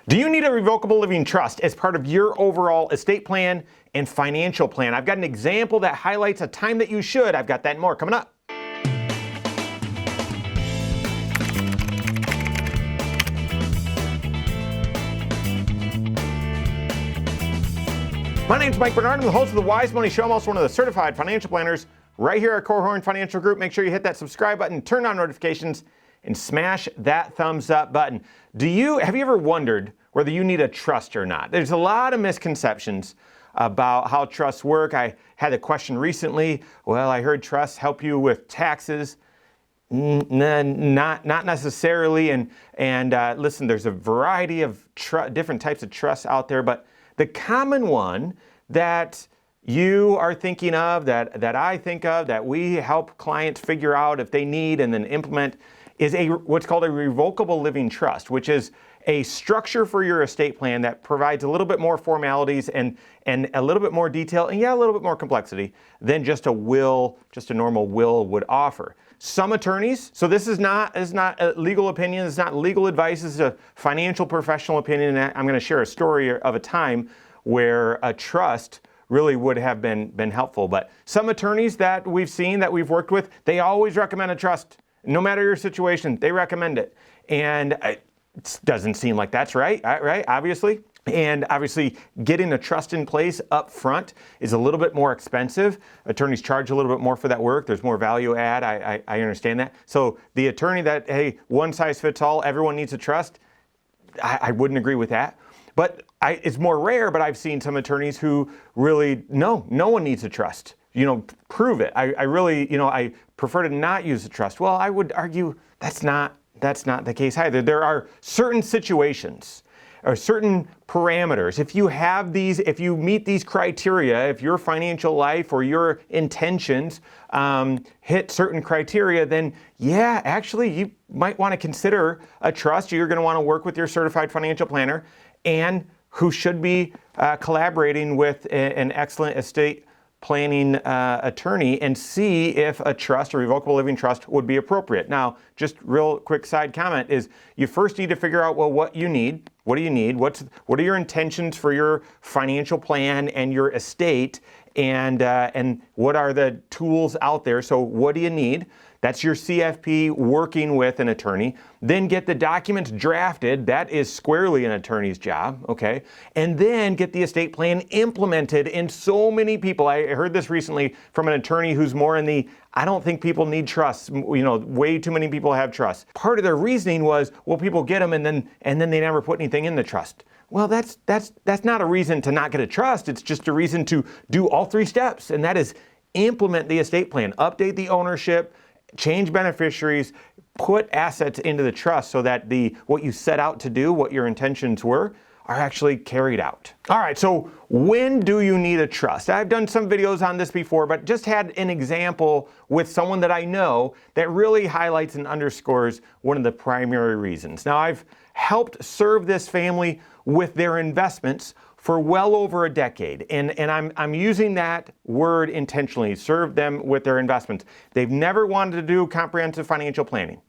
Do you need a revocable living trust as part of your overall estate plan and financial plan? I've got an example that highlights a time that you should. I've got that and more coming up. My name's Mike Bernard. I'm the host of the Wise Money Show. I'm also one of the certified financial planners right here at Korhorn Financial Group. Make sure you hit that subscribe button, turn on notifications, and smash that thumbs up button. Have you ever wondered whether you need a trust or not? There's a lot of misconceptions about how trusts work. I had a question recently. Well, I heard trusts help you with taxes. Not necessarily. And listen, there's a variety of different types of trusts out there, but the common one that you are thinking of, that I think of, that we help clients figure out if they need and then implement is what's called a revocable living trust, which is a structure for your estate plan that provides a little bit more formalities and a little bit more detail and a little bit more complexity than just a normal will would offer. Some attorneys, so this is not a legal opinion, it's not legal advice, it's a financial professional opinion, and I'm going to share a story of a time where a trust really would have been helpful. But some attorneys that we've seen, that we've worked with, they always recommend a trust. No matter your situation, they recommend it. And it doesn't seem like that's right, obviously. And obviously, getting a trust in place up front is a little bit more expensive. Attorneys charge a little bit more for that work. There's more value add. I understand that. So the attorney that, hey, one size fits all, everyone needs a trust, I wouldn't agree with that. But it's more rare, but I've seen some attorneys who really, no one needs a trust. Prove it. I prefer to not use a trust. Well, I would argue that's not the case either. There are certain situations or certain parameters. If you meet these criteria, if your financial life or your intentions hit certain criteria, then actually you might want to consider a trust. You're going to want to work with your certified financial planner and who should be collaborating with an excellent estate planning attorney and see if a trust, a revocable living trust, would be appropriate. Now, just real quick side comment is you first need to figure out, well, what you need. What do you need? What are your intentions for your financial plan and your estate? And what are the tools out there? So what do you need? That's your CFP working with an attorney. Then get the documents drafted. That is squarely an attorney's job, okay? And then get the estate plan implemented. And so many people, I heard this recently from an attorney who's more in I don't think people need trusts. Way too many people have trusts. Part of their reasoning was, well, people get them and then they never put anything in the trust. Well, that's not a reason to not get a trust. It's just a reason to do all three steps. And that is implement the estate plan, update the ownership, change beneficiaries, put assets into the trust so that what you set out to do, what your intentions were, are actually carried out. All right, so when do you need a trust? I've done some videos on this before, but just had an example with someone that I know that really highlights and underscores one of the primary reasons. Now, I've helped serve this family with their investments for well over a decade. And I'm using that word intentionally, serve them with their investments. They've never wanted to do comprehensive financial planning.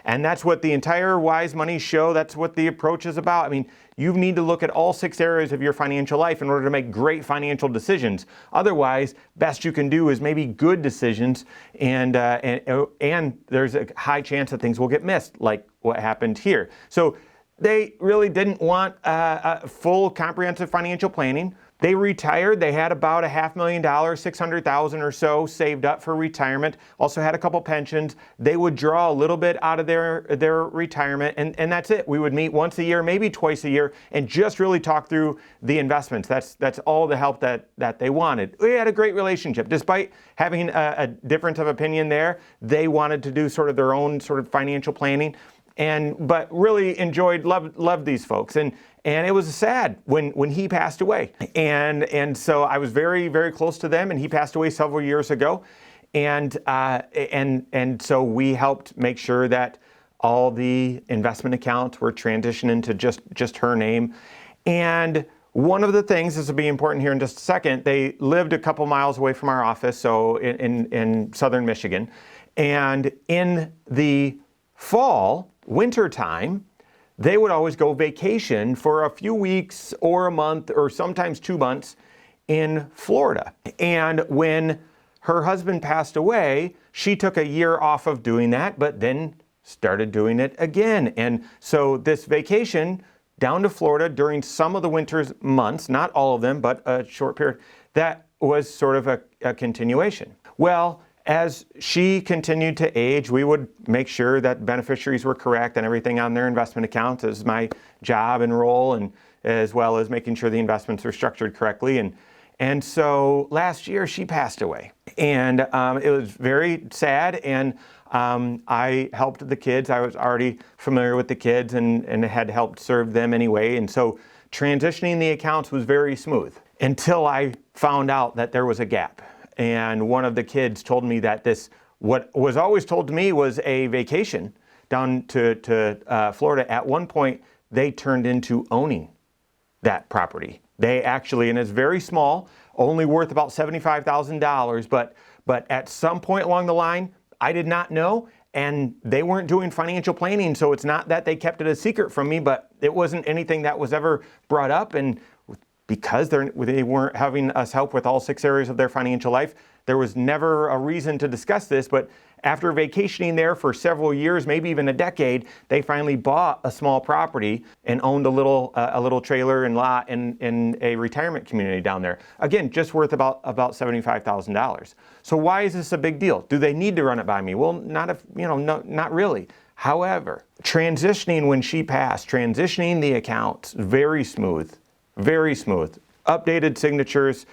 And that's what the entire Wise Money Show, that's what the approach is about. I mean, you need to look at all 6 areas of your financial life in order to make great financial decisions. Otherwise, best you can do is maybe good decisions, and there's a high chance that things will get missed, like what happened here. So they really didn't want a full comprehensive financial planning. They retired. They had about $500,000, $600,000 or so saved up for retirement. Also had a couple pensions. They would draw a little bit out of their retirement, and that's it. We would meet once a year, maybe twice a year, and just really talk through the investments. That's all the help that they wanted. We had a great relationship. Despite having a difference of opinion there, they wanted to do sort of their own sort of financial planning. But really loved these folks, and it was sad when he passed away, and so I was very, very close to them, and he passed away several years ago, and so we helped make sure that all the investment accounts were transitioned into just her name, and one of the things, this will be important here in just a second, they lived a couple miles away from our office, so in southern Michigan, and in the winter time, they would always go vacation for a few weeks or a month or sometimes 2 months in Florida. And when her husband passed away, she took a year off of doing that, but then started doing it again. And so this vacation down to Florida during some of the winter's months, not all of them, but a short period, that was sort of a continuation. Well, as she continued to age, we would make sure that beneficiaries were correct and everything on their investment accounts is my job and role, and as well as making sure the investments are structured correctly. And so last year she passed away, and it was very sad. And I helped the kids. I was already familiar with the kids and had helped serve them anyway. And so transitioning the accounts was very smooth until I found out that there was a gap. And one of the kids told me that what was always told to me was a vacation down to Florida. At one point, they turned into owning that property. They actually, and it's very small, only worth about $75,000, but at some point along the line, I did not know, and they weren't doing financial planning, so it's not that they kept it a secret from me, but it wasn't anything that was ever brought up. And because they weren't having us help with all 6 areas of their financial life, there was never a reason to discuss this. But after vacationing there for several years, maybe even a decade, they finally bought a small property and owned a little trailer and lot in a retirement community down there. Again, just worth about $75,000. So why is this a big deal? Do they need to run it by me? Well, not really. However, transitioning when she passed, transitioning the accounts, very smooth. Very smooth. Updated signatures,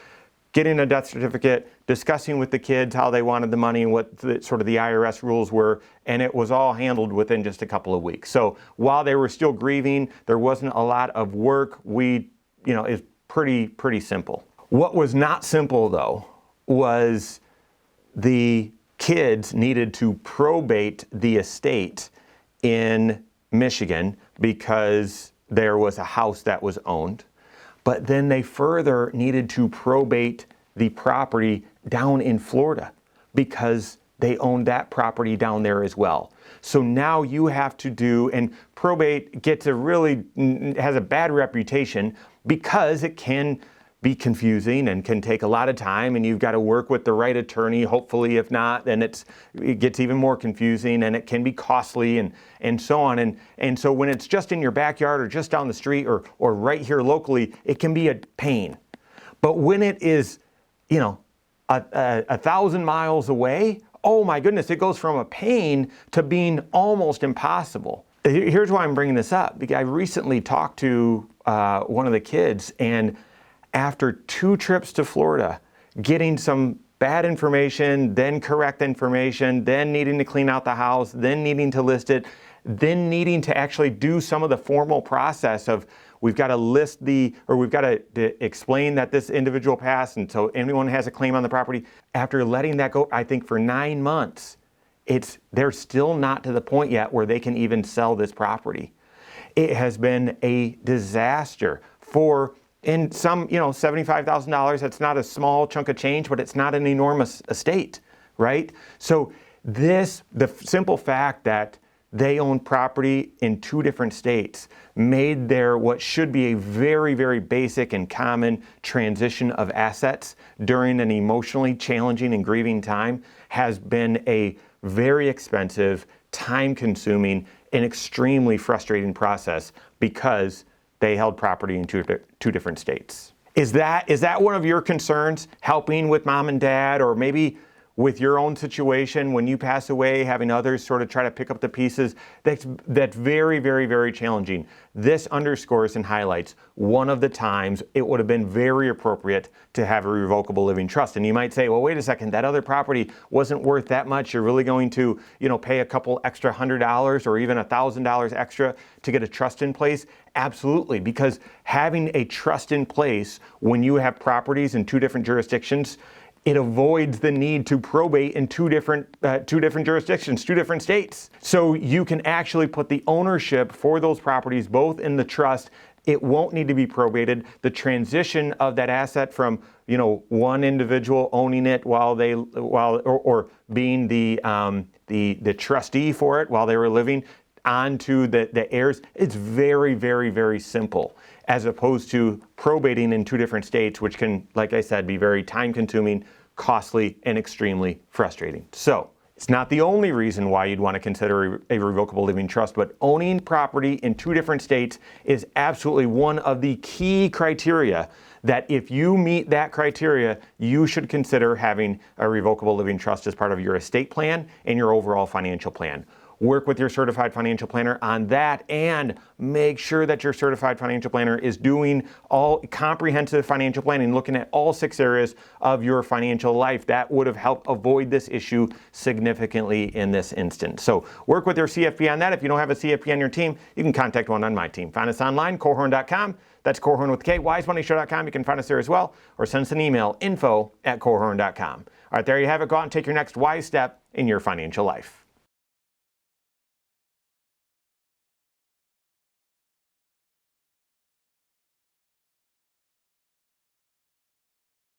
getting a death certificate, discussing with the kids how they wanted the money and what the IRS rules were, and it was all handled within just a couple of weeks. So while they were still grieving, there wasn't a lot of work. It's pretty simple. What was not simple though was the kids needed to probate the estate in Michigan because there was a house that was owned. But then they further needed to probate the property down in Florida because they owned that property down there as well. So now you have to do, and probate has a bad reputation because it can be confusing and can take a lot of time, and you've got to work with the right attorney. Hopefully, if not, then it gets even more confusing, and it can be costly and so on. And so when it's just in your backyard or just down the street or right here locally, it can be a pain. But when it is, 1,000 miles away, oh my goodness, it goes from a pain to being almost impossible. Here's why I'm bringing this up. I recently talked to one of the kids, and after 2 trips to Florida, getting some bad information, then correct information, then needing to clean out the house, then needing to list it, then needing to actually do some of the formal process of we've got to we've got to explain that this individual passed, and so anyone has a claim on the property. After letting that go, I think for 9 months, they're still not to the point yet where they can even sell this property. It has been a disaster in some, $75,000, that's not a small chunk of change, but it's not an enormous estate, right? So the simple fact that they own property in 2 different states made what should be a very, very basic and common transition of assets during an emotionally challenging and grieving time has been a very expensive, time-consuming, and extremely frustrating process because they held property in two different states. Is that one of your concerns, helping with mom and dad, or maybe with your own situation when you pass away, having others sort of try to pick up the pieces? That's very, very, very challenging. This underscores and highlights one of the times it would have been very appropriate to have a revocable living trust. And you might say, well, wait a second, that other property wasn't worth that much. You're really going to, pay a couple extra $100 or even $1,000 extra to get a trust in place? Absolutely, because having a trust in place when you have properties in 2 different jurisdictions, it avoids the need to probate in 2 different jurisdictions, 2 different states. So you can actually put the ownership for those properties both in the trust. It won't need to be probated. The transition of that asset from one individual owning it or being the trustee for it while they were living, onto the heirs. It's very, very, very simple, as opposed to probating in 2 different states, which can, like I said, be very time consuming, costly, and extremely frustrating. So it's not the only reason why you'd want to consider a revocable living trust, but owning property in 2 different states is absolutely one of the key criteria that if you meet that criteria, you should consider having a revocable living trust as part of your estate plan and your overall financial plan. Work with your certified financial planner on that, and make sure that your certified financial planner is doing all comprehensive financial planning, looking at all 6 areas of your financial life. That would have helped avoid this issue significantly in this instance. So work with your CFP on that. If you don't have a CFP on your team, you can contact one on my team. Find us online, Korhorn.com. That's Korhorn with K, wisemoneyshow.com. You can find us there as well, or send us an email, info@korhorn.com. All right, there you have it. Go out and take your next wise step in your financial life.